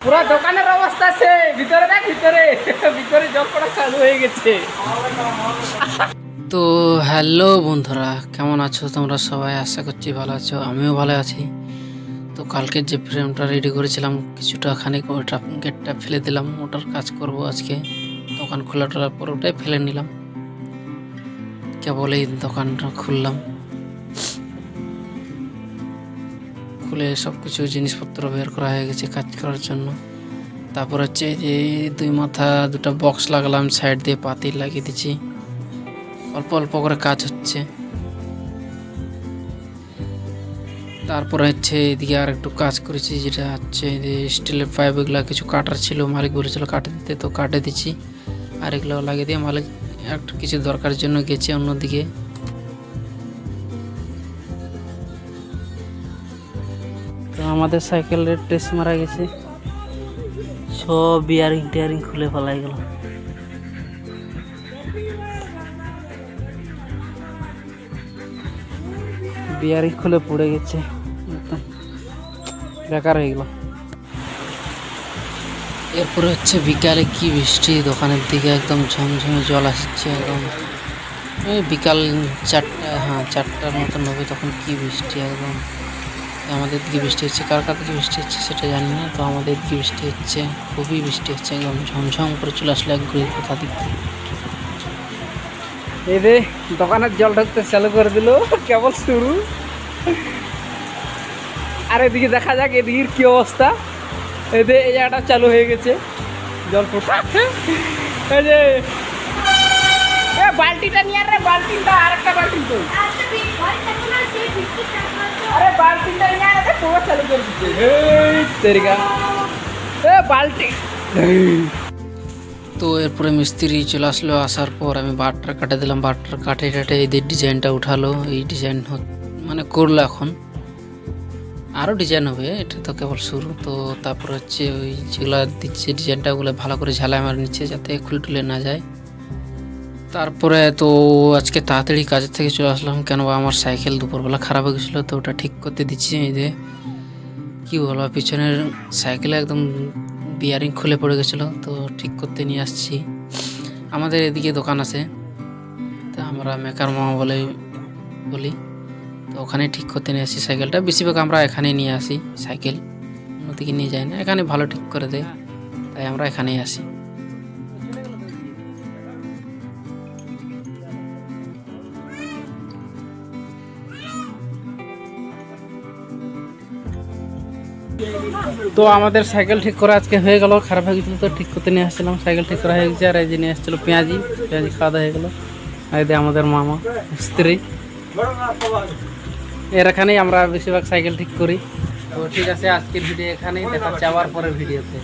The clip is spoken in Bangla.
পুরা দোকানের অবস্থা আছে, ভিতরে দেখ, ভিতরে ভিতরে জল পড়া চালু হয়ে গেছে। তো হ্যালো বন্ধুরা, কেমন আছো তোমরা সবাই? আশা করছি ভালো আছো, আমিও ভালো আছি। তো কালকের যে ফ্রেমটা রেডি করেছিলাম কিছুটা খানিক, ওটা গেটটা ফেলে দিলাম, ওটার কাজ করব আজকে। দোকান খোলাটার পর ওটাই ফেলে নিলাম, কেবল এই দোকানটা খুললাম, খুলে সব কিছু জিনিসপত্র বের করা হয়ে গেছে কাজ করার জন্য। তারপর হচ্ছে যে দুই মাথা দুটো বক্স লাগালাম, সাইড দিয়ে পাতি লাগিয়ে দিচ্ছি, অল্প অল্প করে কাজ হচ্ছে। তারপরে হচ্ছে এদিকে আর একটু কাজ করেছি, যেটা হচ্ছে যে স্টিলের পাইপ, এগুলো কিছু কাটার ছিল, মালিক বলেছিল কাটে দিতে, তো কাটে দিচ্ছি। আর এগুলো লাগিয়ে দিয়ে মালিক একটু কিছু দরকারের জন্য গেছে অন্যদিকে। তো আমাদের সাইকেলের টেস্ট মারা গেছে, সব বিয়ারিং টিয়ারিং খুলে ফেলাই গেল। বিয়ারিং খুলে পড়ে গেছে, একদম বেকার হয়ে গেল। এরপরে হচ্ছে বিকালে কি বৃষ্টি, দোকানের দিকে একদম ঝমঝমে জল আসছে একদম। এই বিকাল 4টার মতন হবে, তখন কি বৃষ্টি একদম। আমাদের দিকে বৃষ্টি হচ্ছে, কার কার দিকে বৃষ্টি হচ্ছে সেটা জানি না, তো আমাদের দিকে বৃষ্টি হচ্ছে, খুবই বৃষ্টি হচ্ছে, একদম ঝমঝম করে চলে আসলে এক ঘুরে কোথা দিক থেকে। এই রে দোকানের জল ঢুকতে চালু করে দিল, কেবল শুরু। আর এদিকে দেখা যাক এদিকের কি অবস্থা। এই যে এই জায়গাটা চালু হয়ে গেছে, জল ফোটা। এই যে বালতিটা নিয়ে রে, বালতিটা আর একটা বালতি তো, আরে বালতিটা নিয়ে আরে পুরো চালু করে দিচ্ছে। এই তেরিকা এ বালতি। তো এরপরে মিস্ত্রি চলে আসলো, আসার পর আমি বারটার কাটে দিলাম, বারটার কাটে টাটে এদের ডিজাইনটা উঠালো। এই ডিজাইন মানে করলো, এখন আরও ডিজাইন হবে, এটা তো কেবল শুরু। তো তারপর হচ্ছে ওই যেগুলো দিচ্ছে ডিজাইনটা, ওগুলো ভালো করে ঝালাই আমার নিচ্ছে, যাতে খুলে টুলে না যায়। তারপরে তো আজকে তাড়াতাড়ি কাজের থেকে চলে আসলাম, কেন আমার সাইকেল দুপুরবেলা খারাপ হয়ে গেছিলো, তো ওটা ঠিক করতে দিচ্ছি। এই যে কী বলবো, পিছনের সাইকেলে একদম বিয়ারিং খুলে পড়ে গেছিলো, তো ঠিক করতে নিয়ে আসছি। আমাদের এদিকে দোকান আছে, তো আমরা মেকার মামা বলি, তো ওখানে ঠিক করতে নিয়ে আসি সাইকেলটা। বেশিরভাগ আমরা এখানেই নিয়ে আসি সাইকেল, অন্যদিকে নিয়ে যাই না, এখানে ভালো ঠিক করে দেয়, তাই আমরা এখানেই আসি। তো আমাদের সাইকেল ঠিক করা আজকে হয়ে গেল, খারাপ হয়ে গেছিলো তো ঠিক করতে নিয়ে আসছিলাম, সাইকেল ঠিক করা হয়ে গেছে। আর এই যে নিয়ে আসছিলো পেঁয়াজি খাওয়া দাওয়া হয়ে গেলো। আর এই আমাদের মামা স্ত্রী, এর এখানেই আমরা বেশিরভাগ সাইকেল ঠিক করি। তো ঠিক আছে, আজকের ভিডিও এখানেই, দেখা যাচ্ছে আবার পরের ভিডিওতে।